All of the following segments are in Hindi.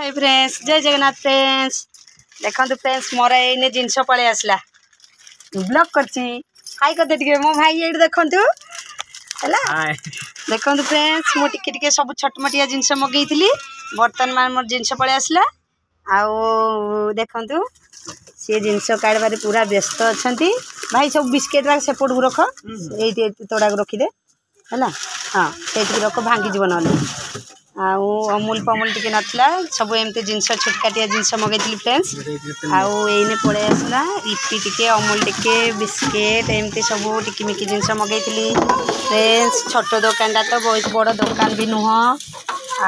हाय फ्रेंड्स जय जगन्नाथ फ्रेंड्स देखो फ्रेंड्स मोर एने जिनस पलि आसला ब्लॉग करची हाय कर दे मो भाई ये देखु है देखो फ्रेंड्स मु टिके सब छोटमोटिया जिनस मगेली बर्तमान मोर जिनस पलि आसला आउ देखु सी जिनस काढ़ पूरा व्यस्त अच्छा भाई सब बिस्किट सेपट को रख ये तोड़ा रखीदे है हाँ से रख भांगी जीव ना अमूल पमूल टी नाला सब एमती जिनस छोटकाटिया जिनस मगेली फ्रेंड्स आउ एने पड़े आसला इपी टिके अमूल टिके बिस्किट एमती सब टिकिमिकी जिनस मगेली फ्रेंड्स छोट दुकानटा तो बहुत बड़ दुकान भी नुह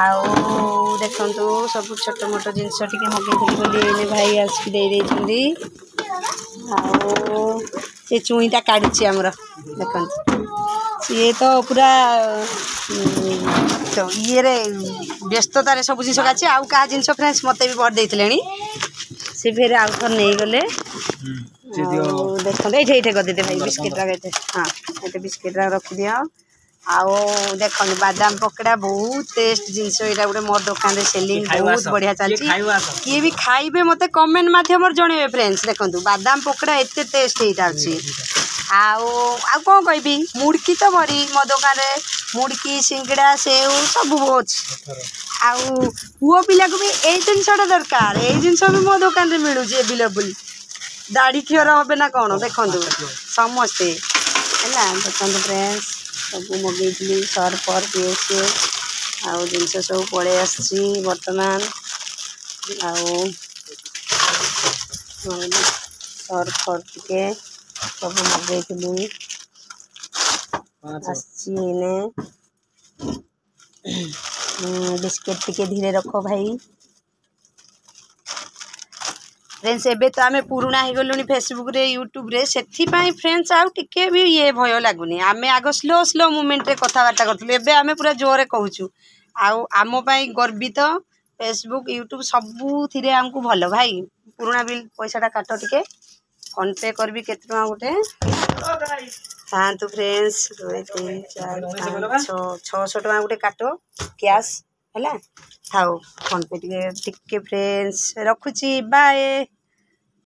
आउ देखु सब छोट मोट जिनस टिके मगेली भाई आसिक आउ से चुईटा काढ़ुची आमर देखो सी तो पूरा तो ये व्यस्ततार सब जिन का आउ क्या जिन फ्रेंड्स मत भी भर देते सी फिर आउ थर नहीं गले देखते ये करदे भाई बिस्किट हाँ ये बिस्किट रखिदि आउ देख बादाम पकड़ा बहुत टेस्ट जिनस यहाँ गोटे मोर दुकान में सेलिंग बहुत बढ़िया चलती किए भी खाइबे मत कमेंट मध्यम जनइबे फ्रेंड्स देखो बादाम पकड़ा एत टेस्ट यहाँ अच्छी आउ कौन कहबी मुड़की तो भरी मो दुकान मुड़की सिंगड़ा सेव सब अच्छे आउ पुओ पिला को भी यही जिनसा दरकार यही जिनस भी मो दुकान में मिलूँ एवेलेबल दाढ़ी क्षीर हे ना कौन देखो समस्ते है देखो फ्रेंड्स सब मगेली सर्फ पीए आउ जिनस सब पड़े आसी बर्तमान आउ सर्फ टिके सब मगेली आने बिस्किट टिके धीरे रख भाई फ्रेंड्स एबे तो आमे पुराना हो गलुनी फेसबुक रे यूट्यूब रे सेथिपाई फ्रेंड्स आउ टिके भी ये भय लागुनी आमे आगो स्लो स्लो मूवमेंट रे कथबार्ता करथुलु एबे आमे पूरा जोरे कहूछु आउ आमो पाई गर्वित फेसबुक यूट्यूब सबू थिरे हमको भलो भाई पुराना बिल पैसाटा काट टिके फोन पे करबी केते टका गोटे हाँ तो फ्रेंड्स 2 3 4 5 600 टका गोटे काट कैश है थाओ फोन पे टिके फ्रेंड्स रखुची बाय।